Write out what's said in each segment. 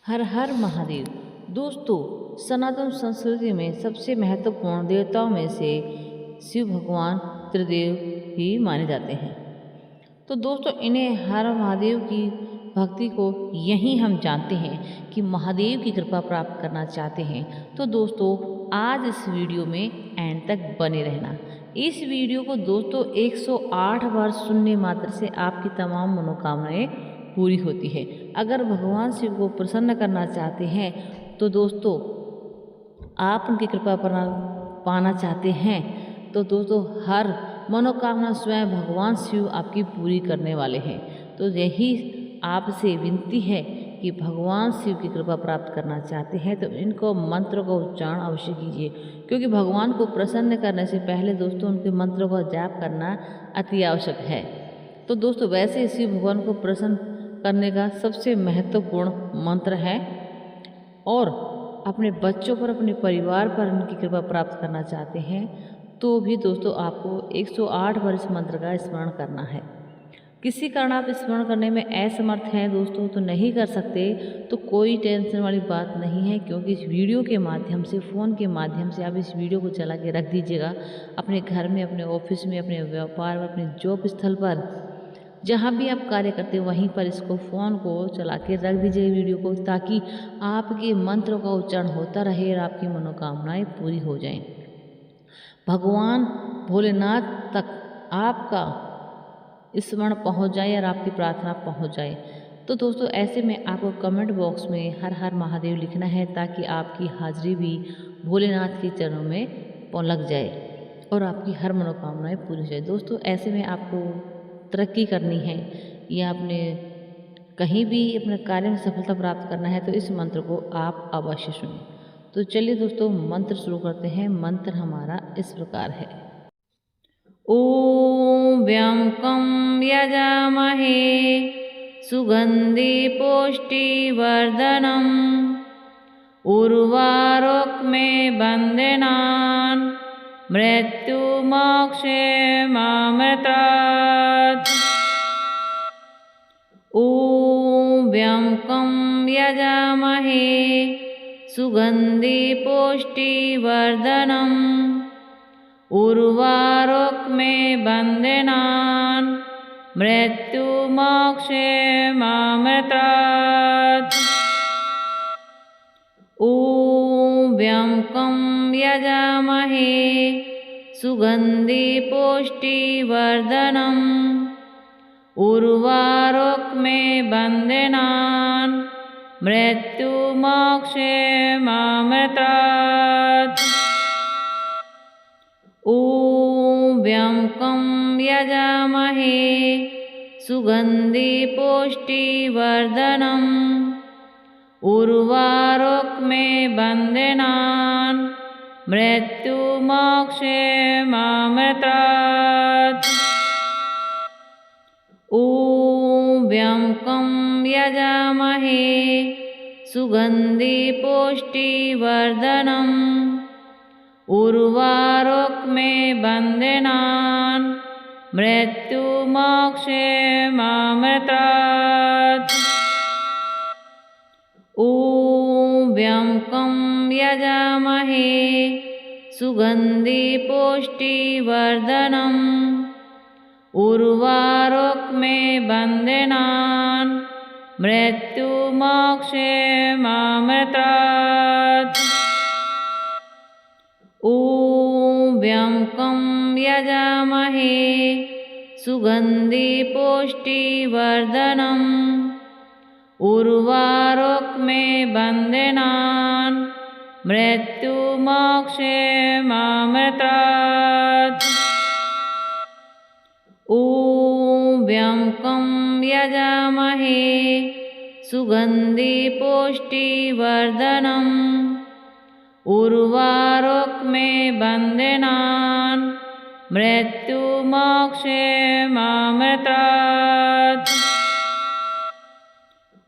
हर हर महादेव। दोस्तों, सनातन संस्कृति में सबसे महत्वपूर्ण देवताओं में से शिव भगवान त्रिदेव ही माने जाते हैं। तो दोस्तों, इन्हें हर महादेव की भक्ति को यहीं हम जानते हैं कि महादेव की कृपा प्राप्त करना चाहते हैं। तो दोस्तों, आज इस वीडियो में एंड तक बने रहना। इस वीडियो को दोस्तों 108 बार सुनने मात्र से आपकी तमाम मनोकामनाएं पूरी होती है। अगर भगवान शिव को प्रसन्न करना चाहते हैं तो दोस्तों आप उनकी कृपा पाना चाहते हैं तो दोस्तों हर मनोकामना स्वयं भगवान शिव आपकी पूरी करने वाले हैं। तो यही आपसे विनती है कि भगवान शिव की कृपा प्राप्त करना चाहते हैं तो इनको मंत्र का उच्चारण अवश्य कीजिए, क्योंकि भगवान को प्रसन्न करने से पहले दोस्तों उनके मंत्रों का जाप करना अति आवश्यक है। तो दोस्तों, वैसे शिव भगवान को प्रसन्न करने का सबसे महत्वपूर्ण मंत्र है और अपने बच्चों पर, अपने परिवार पर उनकी कृपा प्राप्त करना चाहते हैं तो भी दोस्तों आपको 108 बार इस मंत्र का स्मरण करना है। किसी कारण आप स्मरण करने में असमर्थ हैं दोस्तों तो नहीं कर सकते तो कोई टेंशन वाली बात नहीं है, क्योंकि इस वीडियो के माध्यम से, फ़ोन के माध्यम से आप इस वीडियो को चला के रख दीजिएगा अपने घर में, अपने ऑफिस में, अपने व्यापार में, अपने जॉब स्थल पर, जहाँ भी आप कार्य करते हो वहीं पर इसको फ़ोन को चला के रख दीजिए वीडियो को, ताकि आपके मंत्रों का उच्चारण होता रहे और आपकी मनोकामनाएं पूरी हो जाएं। भगवान भोलेनाथ तक आपका स्मरण पहुंच जाए और आपकी प्रार्थना पहुंच जाए। तो दोस्तों, ऐसे में आपको कमेंट बॉक्स में हर हर महादेव लिखना है, ताकि आपकी हाजिरी भी भोलेनाथ के चरणों में लग जाए और आपकी हर मनोकामनाएं पूरी हो जाए। दोस्तों, ऐसे में आपको तरक्की करनी है या आपने कहीं भी अपने कार्य में सफलता प्राप्त करना है तो इस मंत्र को आप अवश्य सुनें। तो चलिए दोस्तों, मंत्र शुरू करते हैं। मंत्र हमारा इस प्रकार है। ओम व्यंकं यजामहे सुगंधि पुष्टिवर्धनम् उर्वारुकमे बन्धनान् मृत्युमोक्षे मामृतात्। ओम व्यंकं यजामहे सुगंधि पुष्टिवर्धनम् उर्वारुकमे बन्धनान् मृत्युमोक्षे मामृतात्। ओम व्यंकं यजामहे सुगंधि पुष्टिवर्धनम् उर्वारुकमे बन्धनान् मृत्युमोक्षे मामृतात्। ओम व्यंकं यजामहे सुगंधि पुष्टिवर्धनम् उर्वारुकमे बन्धनान् मृत्युमोक्षे मामृतात्। ओम व्यंकं यजामहे सुगंधि पुष्टिवर्धनम् उर्वारुकमे बन्धनान् मृत्युमोक्षे मामृतात्। ओम व्यंकं यजामहे सुगंधि पुष्टिवर्धनम् उर्वारुकमे बन्धनान् मृत्युमोक्षे मामृतात्। ओम व्यंकं यजामहे सुगंधि पुष्टिवर्धनम् उर्वारुकमे बन्धनान् मृत्युमोक्षे मामृतात्। ओम व्यंकं यजामहे सुगंधि पुष्टिवर्धनम् उर्वारुकमे बन्धनान् मृत्युमोक्षे मामृतात्।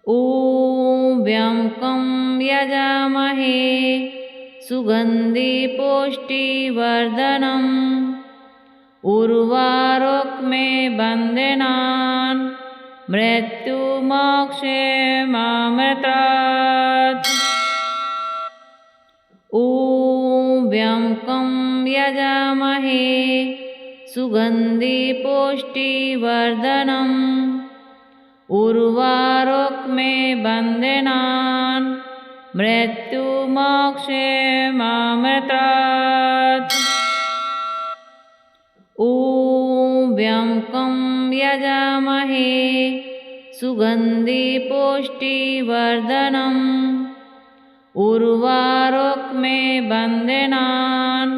ओम व्यंकं यजामहे सुगंधि पुष्टिवर्धनम् उर्वारुकमे बन्धनान् मृत्युमोक्षे मामृतात्। यजामहे सुगन्धि पुष्टिवर्धनम् उर्वारुकमे बन्धनान् मृत्युमोक्षमामृतात्। ॐ व्यङ्कं यजामहे सुगन्धि पुष्टिवर्धनम् उर्वारुकमे बन्धनान्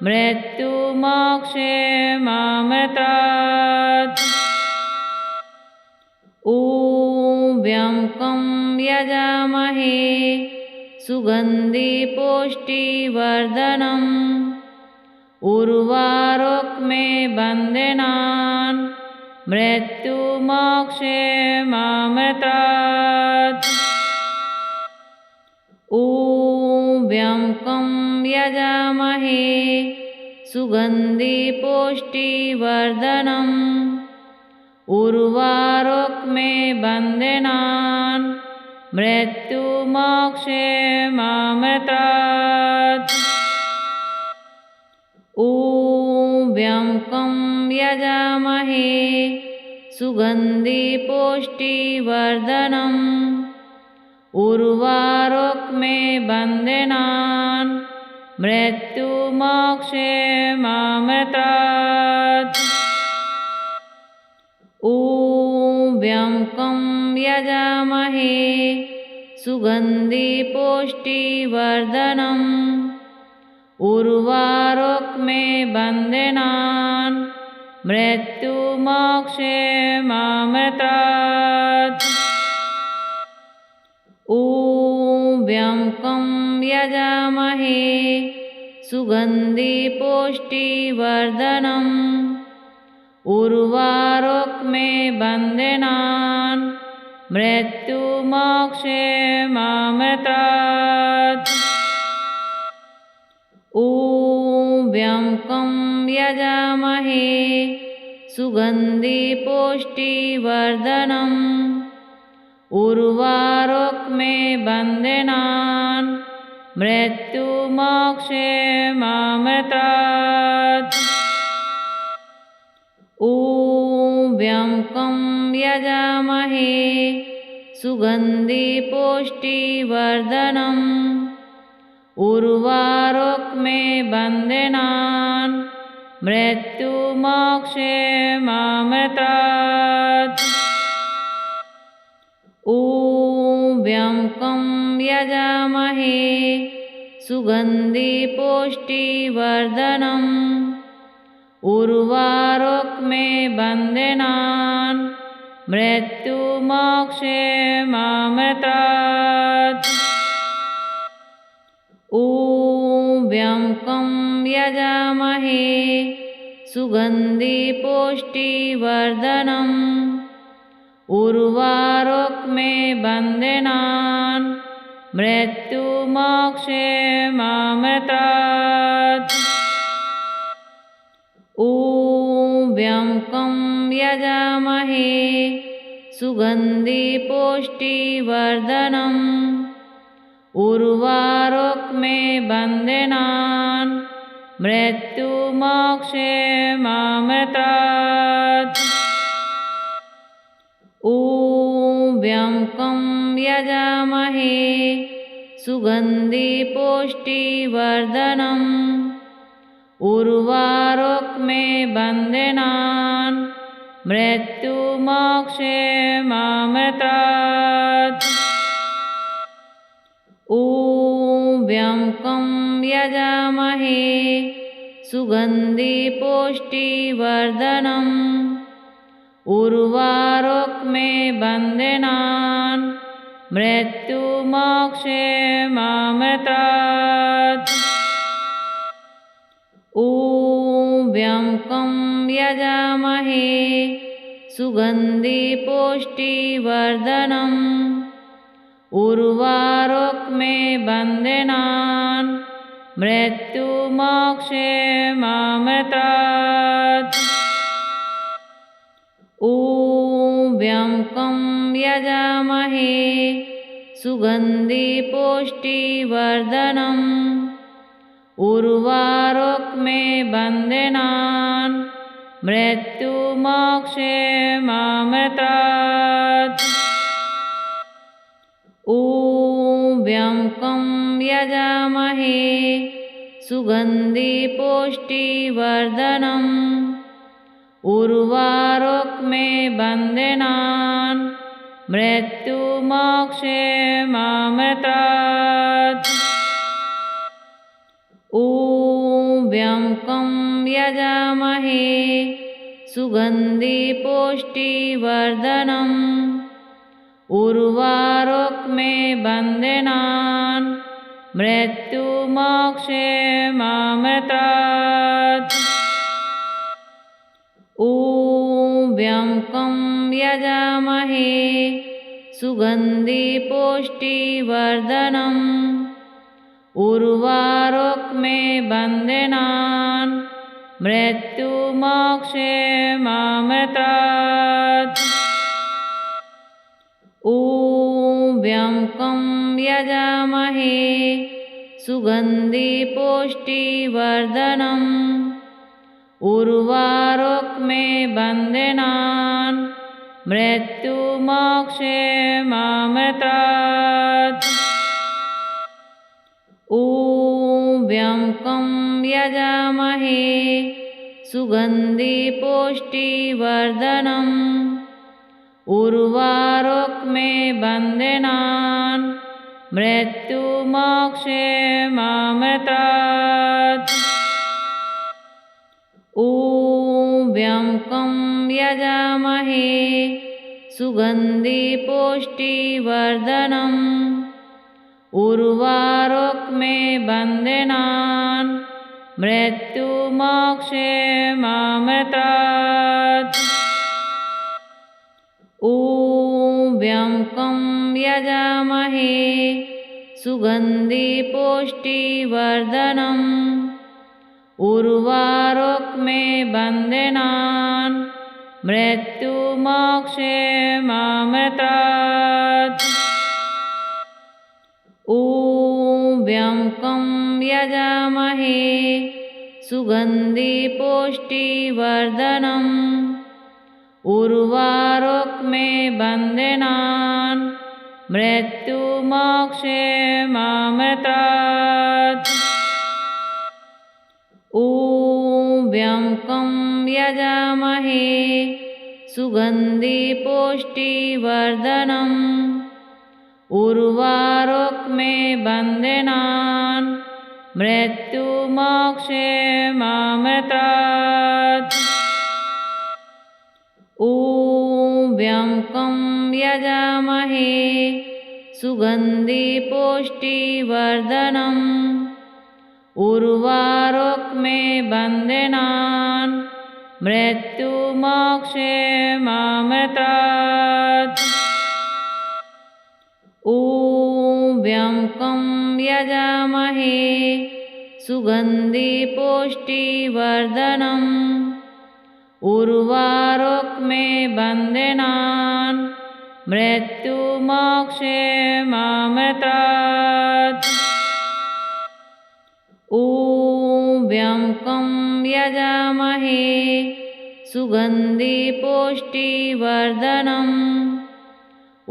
मृत्युमोक्षमामृतात्। ॐ व्यङ्कं यजामहे सुगन्धि पुष्टिवर्धनम् उर्वारुकमे बन्धनान् मृत्युमोक्षमामृतात्। ॐ व्यङ्कं यजामहे सुगन्धि पुष्टिवर्धनम् उर्वारुकमे बन्धनान् मृत्युमोक्षमामृतात्। ॐ व्यङ्कं यजामहे सुगन्धि पुष्टिवर्धनम् उर्वारुकमे बन्धनान् मृत्युमोक्षमामृतात्। ॐ व्यङ्कं यजामहे सुगन्धि पुष्टिवर्धनम् उर्वारुकमे बन्धनान् मृत्युमोक्षमामृतात्। ॐ व्यङ्कं यजामहे सुगन्धि पुष्टिवर्धनम् उर्वारुकमे बन्धनान् मृत्युमोक्षमामृतात्। ॐ व्यङ्कं यजामहे सुगन्धि पुष्टिवर्धनम् उर्वारुकमे बन्धनान् मृत्युमोक्षमामृतात्। ॐ व्यङ्कं यजामहे सुगन्धि पुष्टिवर्धनम् उर्वारुकमे बन्धनान् मृत्युमोक्षमामृतात्। ॐ व्यङ्कं यजामहे सुगन्धि पुष्टिवर्धनम् उर्वारुकमे बन्धनान् मृत्युमोक्षमामृतात्। ॐ व्यङ्कं यजामहे सुगन्धि पुष्टिवर्धनम् उर्वारुकमे बन्धनान् मृत्युमोक्षमामृतात्। ॐ व्यङ्कं यजामहे सुगन्धि पुष्टिवर्धनम् उर्वारुकमे बन्धनान् मृत्युमोक्षमामृतात्। ॐ व्यङ्कं यजामहे सुगन्धि पुष्टिवर्धनम् उर्वारुकमे बन्धनान् मृत्युमोक्षमामृतात्। ॐ व्यङ्कं यजामहे सुगन्धि पुष्टिवर्धनम् उर्वारुकमे बन्धनान् मृत्युमोक्षमामृतात्। ॐ व्यङ्कं यजामहे सुगन्धि पुष्टिवर्धनम् उर्वारुकमे बन्धनान् मृत्युमोक्षमामृतात्। ॐ व्यङ्कं यजामहे सुगन्धि पुष्टिवर्धनम् उर्वारुक्मे बन्धनान् मृत्युमोक्षेमामृतात्। ॐ व्यङ्कं यजामहे सुगन्धि पुष्टिवर्धनम् उर्वारुक्मे बन्धनान् मृत्युमोक्षेमामृतात्। ॐ व्यङ्कं यजामहे सुगन्धि पुष्टिवर्धनम् उर्वारुक्मे बन्धनान् मृत्युमोक्षेमामृतात्। ॐ व्यङ्कं यजामहे सुगन्धि पुष्टिवर्धनम् उर्वारुक्मे बन्धनान् मृत्युमोक्षेमामृतात्। ॐ व्यङ्कं यजामहे सुगन्धि पुष्टिवर्धनम् उर्वारुक्मे बन्धनान् मृत्युमोक्षेमामृतात्। ॐ व्यङ्कं यजामहे सुगन्धि पुष्टिवर्धनम् उर्वारुक्मे बन्धनान् मृत्युमोक्षेमामृतात्। ॐ व्यङ्कं यजामहे सुगन्धि पुष्टिवर्धनम् उर्वारुक्मे बन्धनान् मृत्युमोक्षेमामृतात्। ॐ व्यङ्कं यजामहे सुगन्धि पुष्टिवर्धनम् उर्वारुक्मे बन्धनान् मृत्युमोक्षेमामृतात्। ॐ व्यङ्कं यजामहे सुगन्धि पुष्टिवर्धनम् उर्वारुक्मे बन्धनान् मृत्युमोक्षेमामृतात्। ॐ व्यङ्कं यजामहे सुगन्धि पुष्टिवर्धनम् उर्वारुक्मे बन्धनान् मृत्युमोक्षेमामृतात्। ॐ व्यङ्कं यजामहे सुगन्धि पुष्टिवर्धनम् उर्वारुक्मे बन्धनान् मृत्युमोक्षेमामृतात्। ॐ व्यङ्कं यजामहे सुगन्धि पुष्टिवर्धनम् उर्वारुक्मे बन्धनान् मृत्युमोक्षेमामृतात्। ॐ व्यङ्कं यजामहे सुगन्धि पुष्टिवर्धनम्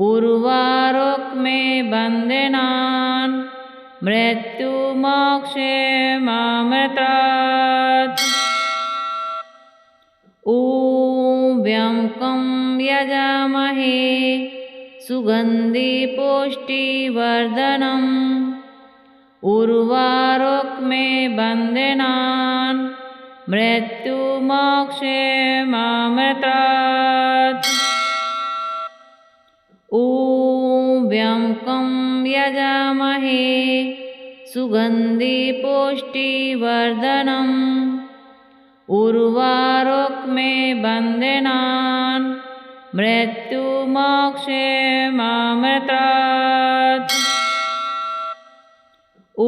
उर्वारुक्मे बन्धनान् मृत्युमोक्षेमामृतात्। ॐ व्यङ्कं यजामहे सुगन्धि पुष्टिवर्धनम् उर्वारुक्मे बन्धनान् मृत्युमोक्षेमामृतात्। ॐ व्यङ्कं यजामहे सुगन्धि पुष्टिवर्धनम् उर्वारुक्मे बन्धनान् मृत्युमोक्षेमामृतात्। ॐ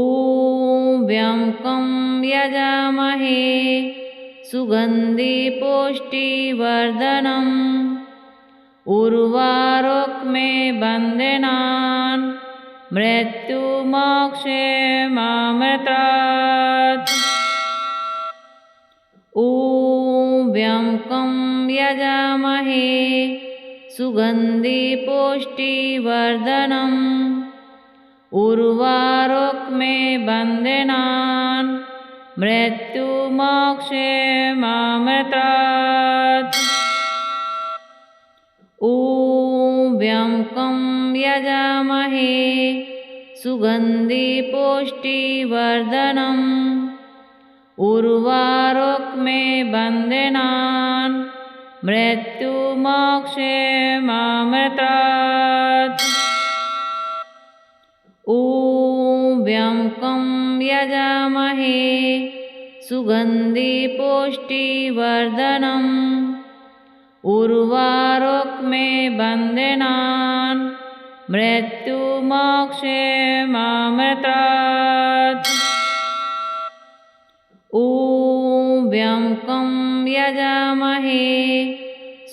व्यङ्कं यजामहे सुगन्धि पुष्टिवर्धनम् उर्वारुक्मे बन्धनान् मृत्युमोक्षेमामृतात्। ॐ व्यं यजामहे सुगन्धि पुष्टिवर्धनम् उर्वारुक्मे बन्धनान् मृत्युमोक्षेमामृतात्। ॐ व्यं यजामहे सुगन्धि पुष्टिवर्धनम् उर्वारुक्मे बन्धनान् मृत्युमोक्षेमामृतात्। ॐ व्यं यजामहे सुगन्धि पुष्टिवर्धनम् उर्वारुक्मे बन्धनान् मृत्युमोक्षेमामृतात्। ॐ व्यं यजामहे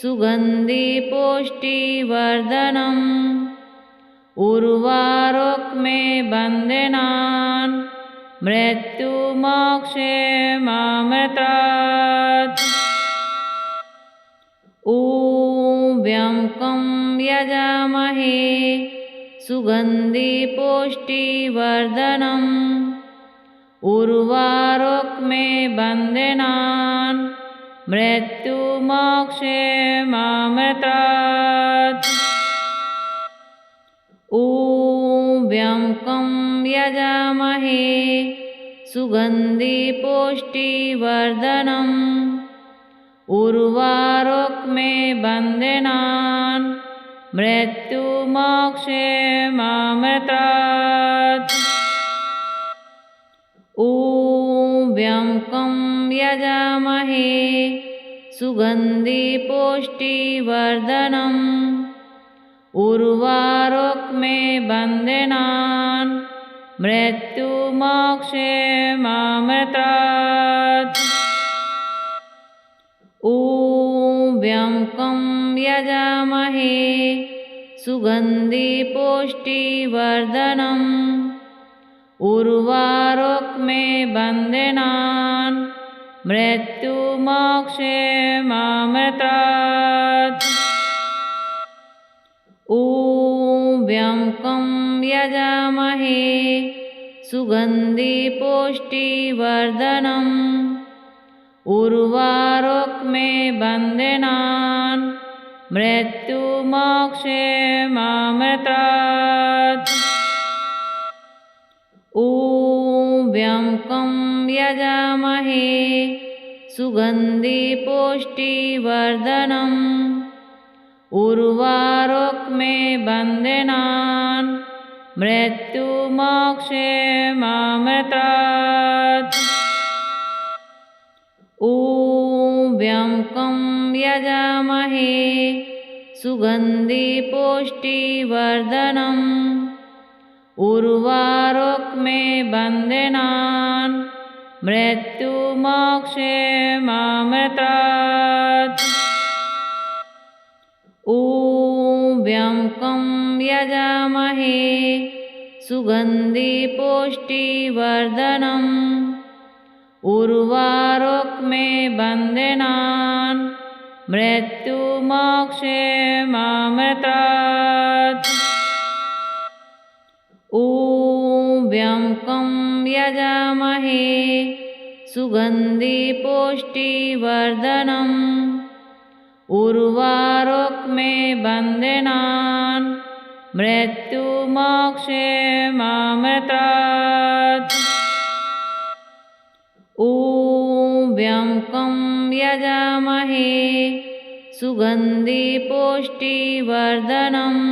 सुगन्धि पुष्टिवर्धनम् उर्वारुक्मे बन्धनान् मृत्युमोक्षेमामृतात्। ॐ व्यं यजामहे सुगन्धि पुष्टिवर्धनम् उर्वारुक्मे बन्धनान् मृत्युमोक्षेमामृतात्। ॐ व्यं यजामहे सुगन्धि पुष्टिवर्धनम् उर्वारुक्मे बन्धनान् मृत्युमोक्षेमामृतात्। ॐ व्यं यजामहे सुगन्धि पुष्टिवर्धनम् उर्वारुक्मे बन्धनान् मृत्युमोक्षेमामृतात्। ॐ व्यं यजामहे सुगन्धि पुष्टिवर्धनम् उर्वारुक्मे बन्धनान् मृत्युमोक्षेमामृतात्। ॐ व्यं यजामहे सुगन्धि पुष्टिवर्धनम् उर्वारुक्मे बन्धनान् मृत्युमोक्षेमामृतात्। ॐ व्यं यजामहे सुगन्धि पुष्टिवर्धनम् उर्वारुक्मे बन्धनान् मृत्युमोक्षेमामृतात्। ॐ व्यं यजामहे सुगन्धि पुष्टिवर्धनम् उर्वारुक्मे बन्धनान् मृत्युमोक्षेमामृतात्। ॐ व्यं यजामहे सुगन्धि पुष्टिवर्धनम् उर्वारुक्मे बन्धनान् मृत्युमोक्षेमामृतात्। ॐ व्यं यजामहे सुगन्धि पुष्टिवर्धनम् उर्वारुक्मे बन्धनान् मृत्युमोक्षेमामृतात्। ॐ व्यं यजामहे सुगन्धि पुष्टिवर्धनम्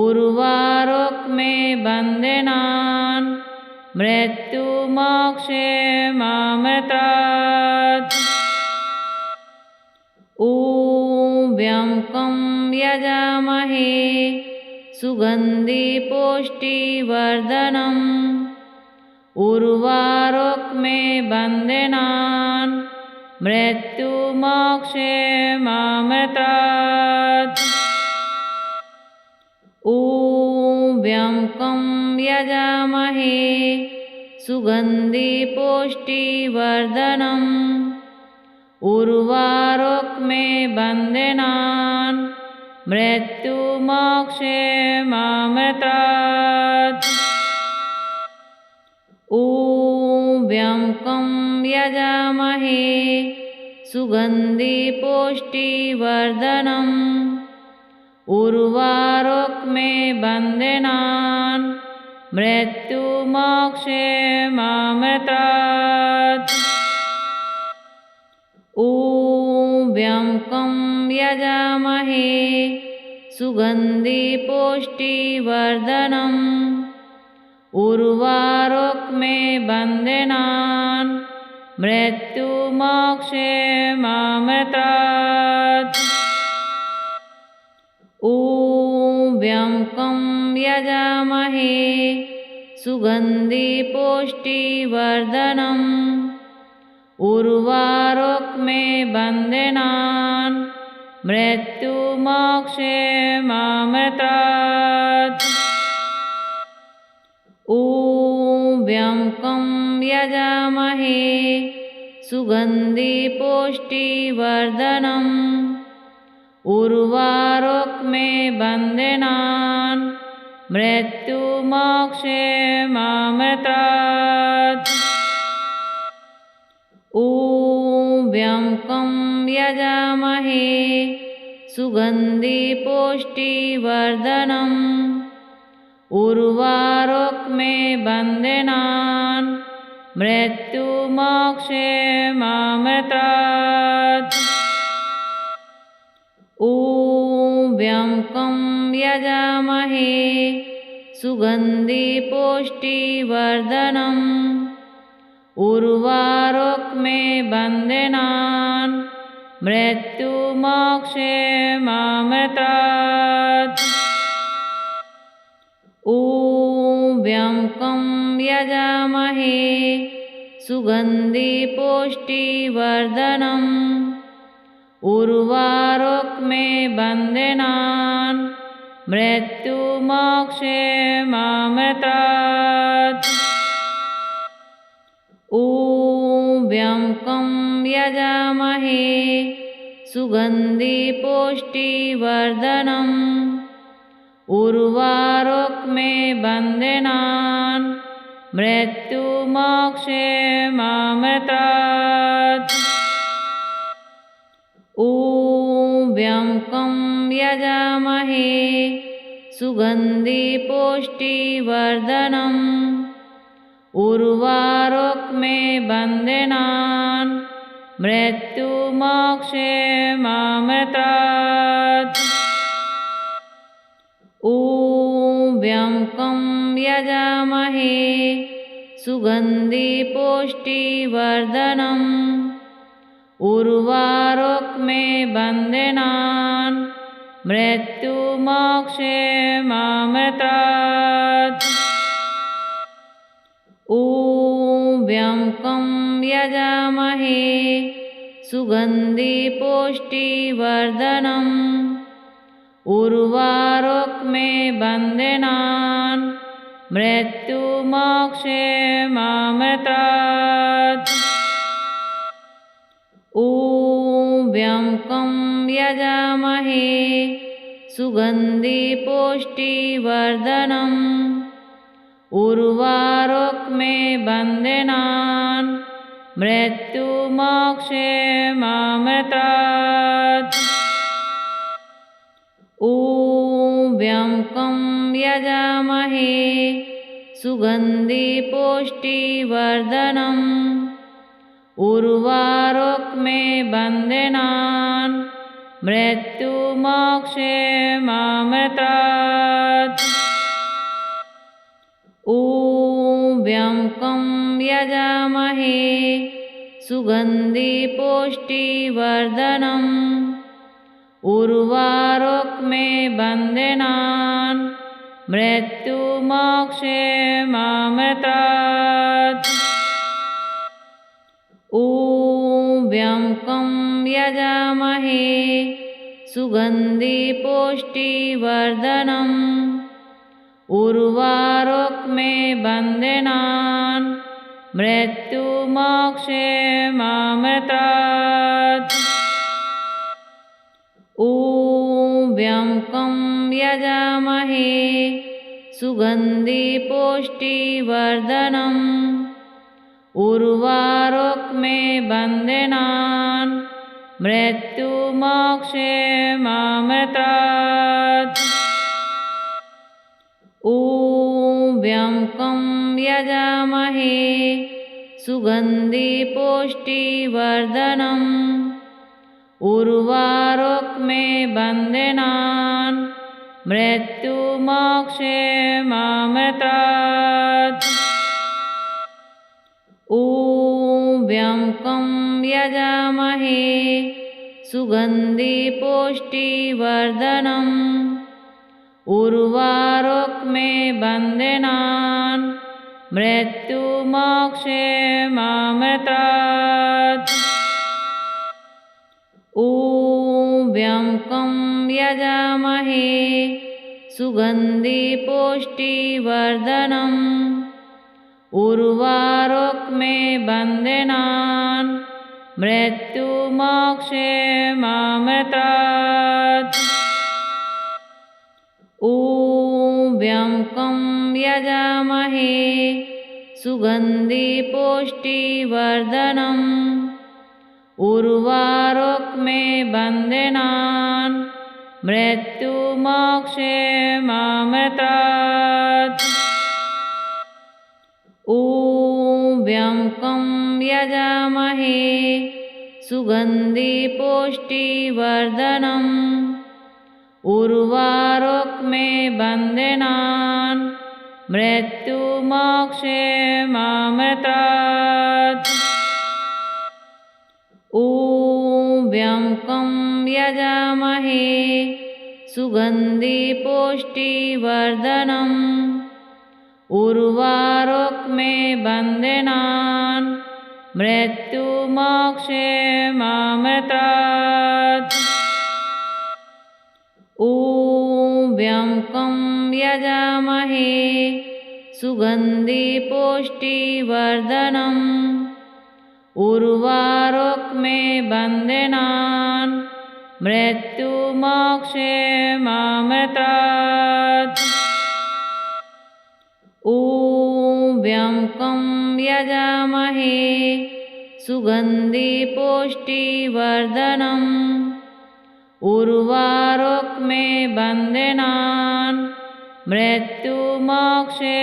उर्वारुक्मे बन्धनान् मृत्युमोक्षेमामृतात्। ॐ व्यं यजामहे सुगन्धि पुष्टिवर्धनम् उर्वारुक्मे बन्धनान् मृत्युमोक्षेमामृतात्। ॐ व्यंकं यजामहे सुगंधि पुष्टिवर्धनम् उर्वारुकमे बन्धनान् मृत्युमोक्षेमामृतात्। ॐ व्यंकं यजामहे सुगंधि पुष्टिवर्धनम् उर्वारुकमे बन्धनान् मृत्युमोक्षेमामृतात्। ॐ व्यंकं यजामहे सुगंधि पुष्टिवर्धनम् उर्वारुकमे बन्धनान् मृत्युमोक्षेमामृतात्। ॐ व्यंकं यजामहे सुगंधि पुष्टिवर्धनम् उर्वारुकमे बन्धनान् मृत्युमोक्षेमामृतात्। ॐ व्यंकं यजामहे सुगंधि पुष्टिवर्धनम् उर्वारुकमे बन्धनान् मृत्युमोक्षेमामृतात्। ॐ व्यंकं यजामहे सुगंधि पुष्टिवर्धनम् उर्वारुकमे बन्धनान् मृत्युमोक्षेमामृतात्। ॐ व्यंकं यजामहे सुगंधि पुष्टिवर्धनम् उर्वारुकमे बन्धनान् मृत्युमोक्षेमामृतात्। ॐ व्यंकं यजामहे सुगंधि पुष्टिवर्धनम् उर्वारुकमे बन्धनान् मृत्युमोक्षेमामृतात्। ॐ व्यंकं यजामहे सुगंधि पुष्टिवर्धनम् उर्वारुकमे बन्धनान् मृत्युमोक्षेमामृतात्। ॐ व्यंकं यजामहे सुगंधि पुष्टिवर्धनम् उर्वारुकमे बन्धनान् मृत्युमोक्षेमामृतात्। ॐ व्यंकं यजामहे सुगंधि पुष्टिवर्धनम् उर्वारुकमे बन्धनान् मृत्युमोक्षेमामृतात्। ॐ व्यंकं यजामहे सुगंधि पुष्टिवर्धनम् उर्वारुकमे बन्धनान् मृत्युमोक्षेमामृतात्। ॐ व्यंकं यजामहे सुगंधि पुष्टिवर्धनम् उर्वारुकमे बन्धनान् मृत्युमोक्षेमामृतात्। ॐ व्यंकं यजामहे सुगंधि पुष्टिवर्धनम् उर्वारुकमे बन्धनान् मृत्युमोक्षेमामृतात्। ॐ व्यंकं यजामहे सुगंधि पुष्टिवर्धनम् उर्वारुकमे बन्धनान् मृत्युमोक्षेमामृतात्। ॐ व्यंकं यजामहे सुगंधि पुष्टिवर्धनम् उर्वारुक्मे बन्धनान् मृत्युमोक्षे मामृतात्। ॐ व्यंकं यजामहे सुगन्धि पुष्टिवर्धनम् उर्वारुक्मे बन्धनान् मृत्युमोक्षे मामृतात्। ॐ व्यंकं यजामहे सुगन्धि पुष्टिवर्धनम् उर्वारुक्मे बन्धनान् मृत्युमोक्षे मामृतात्। ॐ व्यंकं यजामहे सुगन्धि पुष्टिवर्धनम् उर्वारुक्मे बन्धनान् मृत्युमोक्षे मामृतात्। ॐ व्यंकं यजामहे सुगन्धि पुष्टिवर्धनम् उर्वारुक्मे बन्धनान् मृत्युमोक्षे मामृतात्। ॐ व्यंकं यजामहे सुगन्धि पुष्टिवर्धनम् उर्वारुक्मे बन्धनान् मृत्युमोक्षे मामृतात्। ॐ व्यंकं यजामहे सुगन्धि पुष्टिवर्धनम् उर्वारुक्मे बन्धनान् मृत्युमोक्षे मामृतात्। ॐ व्यंकं यजामहे सुगन्धि पुष्टिवर्धनम् उर्वारुक्मे बन्धनान् मृत्युमोक्षे मामृतात्। ॐ व्यंकं यजामहे सुगन्धि पुष्टिवर्धनम् उर्वारुक्मे बन्धनान् मृत्युमोक्षे मामृतात्। ॐ व्यंकं यजामहे सुगन्धि पुष्टिवर्धनम् उर्वारुक्मे बन्धनान् मृत्युमोक्षे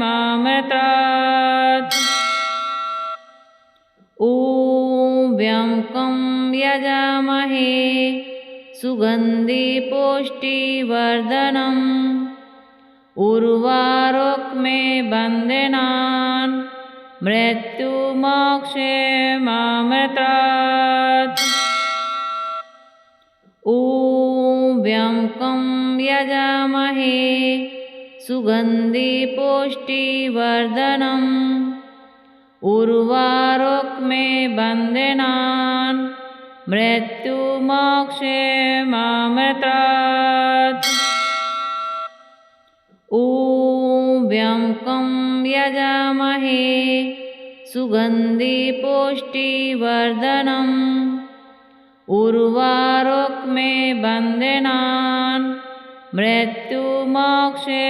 मामृतात्। ॐ व्यंकं यजामहे सुगन्धि पुष्टिवर्धनम् उर्वारुक्मे बन्धनान् मृत्युमोक्षे मामृतात्। ॐ व्यंकं यजामहे सुगन्धि पुष्टिवर्धनम् उर्वारुक्मे बन्धनान् मृत्युमोक्षे मामृतात्। ॐ व्यंकं यजामहे सुगन्धि पुष्टिवर्धनम् उर्वारुक्मे बन्धनान् मृत्युमोक्षे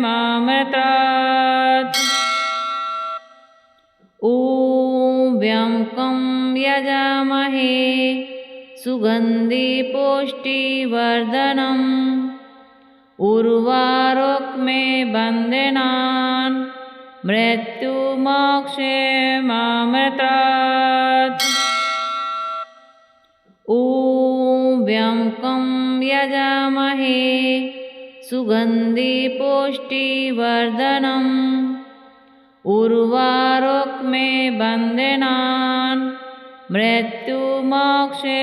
मामृतात्। ॐ व्यंकं यजामहे सुगन्धि पुष्टिवर्धनम् उर्वारुक्मे बन्धनान् मृत्युमोक्षे मामृतात्। ॐ व्यंकं यजामहे सुगन्धि पुष्टिवर्धनम् उर्वारुक्मे बन्धनान् मृत्युमोक्षे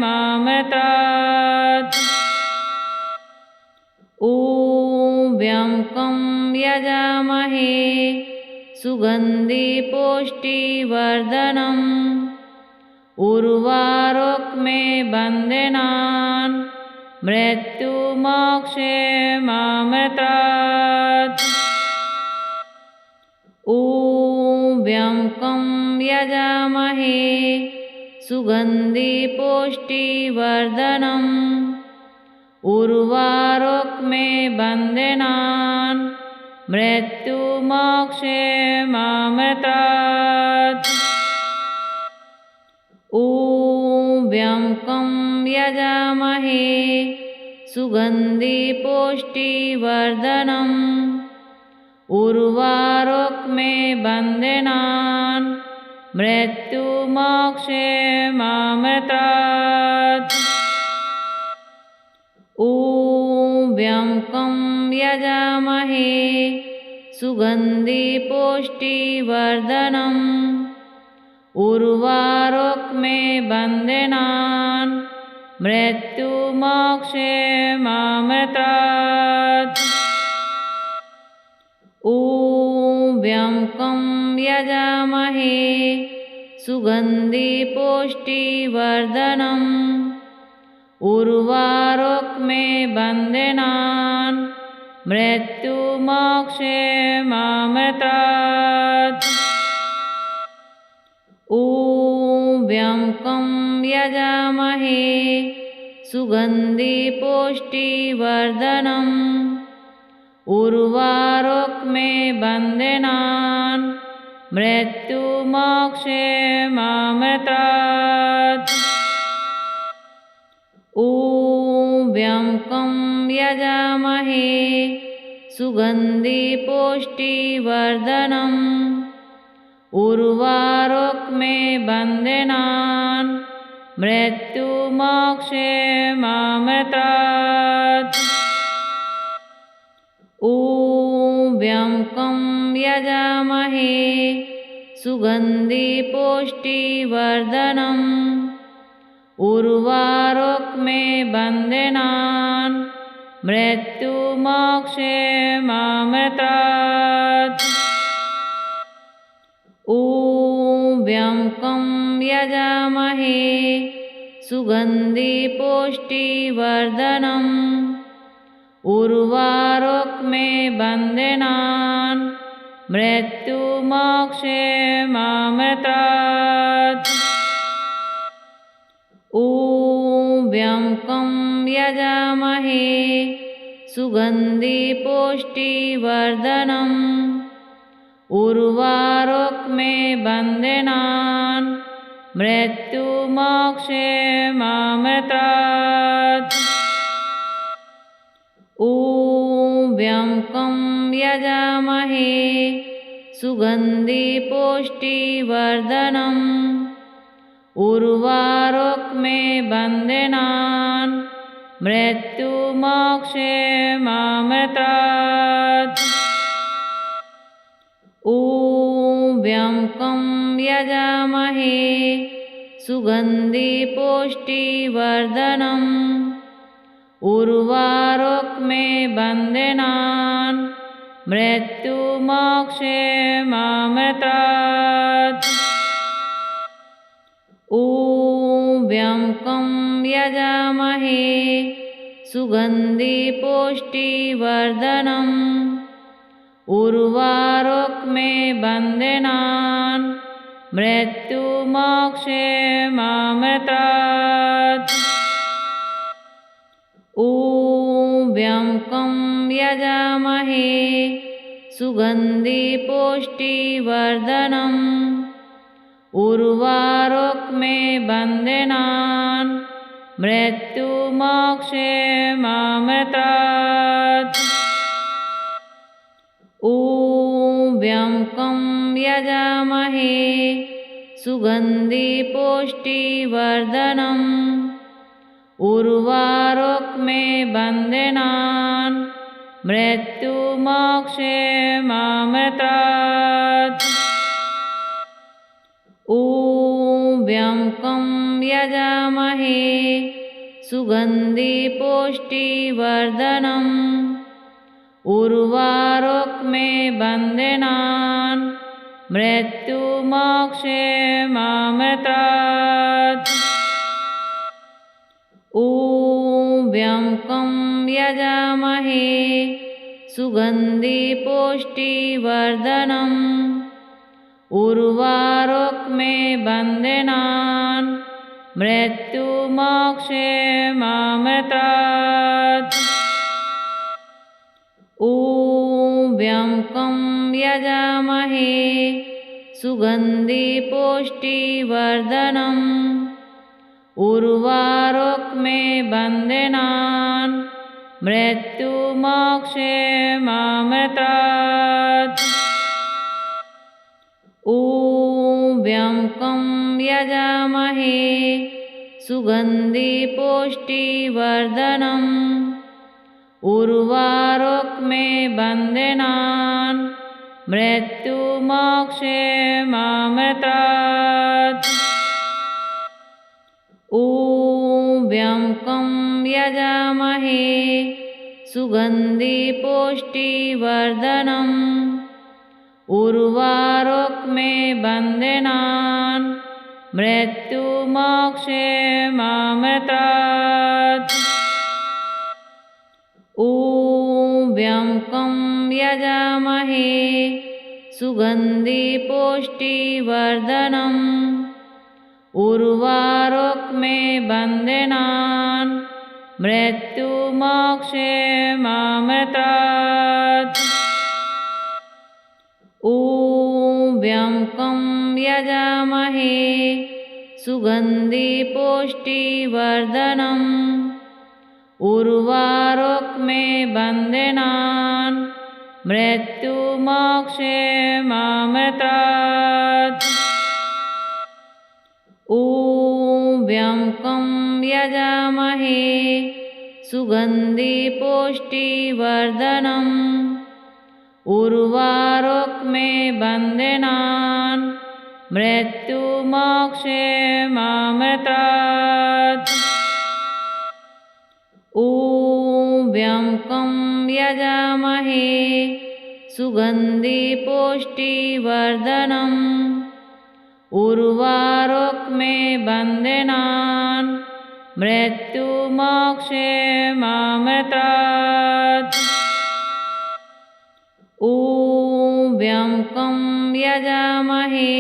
मामृतात्। ॐ व्यंकं यजामहे सुगन्धि पुष्टिवर्धनम् उर्वारुक्मे बन्धनान् मृत्युमोक्षेमामृतात्। ॐ व्यंकं यजामहे सुगन्धि पुष्टिवर्धनम् उर्वारुकमे बन्धनान् मृत्युमोक्षेमामृतात्। ॐ व्यंकं यजामहे सुगन्धि पुष्टिवर्धनम् उर्वारुकमे बन्धनान् मृत्युमोक्षेमामृतात्। ॐ व्यंकं यजामहे सुगन्धि पुष्टिवर्धनम् उर्वारुकमे बन्धनान् मृत्युमोक्षेमामृतात्। ॐ व्यंकं यजामहे सुगन्धि पुष्टिवर्धनम् उर्वारुकमे बन्धनान् मृत्युमोक्षेमामृतात्। ॐ व्यंकं यजामहे सुगन्धि पुष्टिवर्धनम् उर्वारुकमे बन्धनान् मृत्युमोक्षेमामृतात्। ॐ व्यंकं यजामहे सुगन्धि पुष्टिवर्धनम् उर्वारुकमे बन्धनान् मृत्युमोक्षेमामृतात्। ॐ व्यंकं यजामहे सुगन्धि पुष्टिवर्धनम् उर्वारुकमे बन्धनान् मृत्युमोक्षेमामृतात्। ॐ व्यंकं यजामहे सुगन्धि पुष्टिवर्धनम् उर्वारुकमे बन्धनान् मृत्युमोक्षेमामृतात्। ॐ व्यंकं यजामहे सुगन्धि पुष्टिवर्धनम् उर्वारुकमे बन्धनान् मृत्युमोक्षेमामृतात्। ॐ व्यंकं यजामहे सुगन्धि पुष्टिवर्धनम् उर्वारुकमे बन्धनान् मृत्युमोक्षेमामृतात्। ॐ व्यंकं यजामहे सुगन्धि पुष्टिवर्धनम् उर्वारुकमे बन्धनान् मृत्युमोक्षेमामृतात्। ॐ व्यंकं यजामहे सुगन्धि पुष्टिवर्धनम् उर्वारुकमे बन्धनान् मृत्युमोक्षेमामृतात्। ॐ व्यंकं यजामहे सुगन्धि पुष्टिवर्धनम् उर्वारुकमे बन्धनान् मृत्युमोक्षेमामृतात्। ॐ व्यंकं यजामहे सुगन्धि पुष्टिवर्धनम् उर्वारुकमे बन्धनान् मृत्युमोक्षेमामृतात्। ॐ व्यंकं यजामहे सुगन्धि पुष्टिवर्धनम् उर्वारुकमे बन्धनान् मृत्युमोक्षेमामृतात्। ॐ व्यंकं यजामहे सुगंधि पुष्टिवर्धनम् उर्वारुकमे बन्धनान् मृत्युमोक्षमामृतात्। ॐ व्यंकं यजामहे सुगंधि पुष्टिवर्धनम् उर्वारुकमे बन्धनान् मृत्युमोक्षमामृतात्। ॐ व्यंकं यजामहे सुगंधि पुष्टिवर्धनम् उर्वारुकमे बन्धनान् मृत्युमोक्षमामृतात्। ॐ व्यंकं यजामहे सुगंधि पुष्टिवर्धनम् उर्वारुकमे बन्धनान् मृत्युमोक्षमामृतात्। ॐ व्यंकं यजामहे सुगंधि पुष्टिवर्धनम् उर्वारुकमे बन्धनान् मृत्युमोक्षमामृतात्। ॐ व्यंकं यजामहे सुगंधि पुष्टिवर्धनम् उर्वारुकमे बन्धनान् मृत्युमोक्षमामृतात्। ॐ व्यंकं यजामहे सुगंधि पुष्टिवर्धनम् उर्वारुकमे बन्धनान् मृत्युमोक्षमामृतात्। ॐ व्यंकं यजामहे सुगंधि पुष्टिवर्धनम् उर्वारुकमे बन्धनान् मृत्युमोक्षमामृतात्। ॐ व्यंकं यजामहे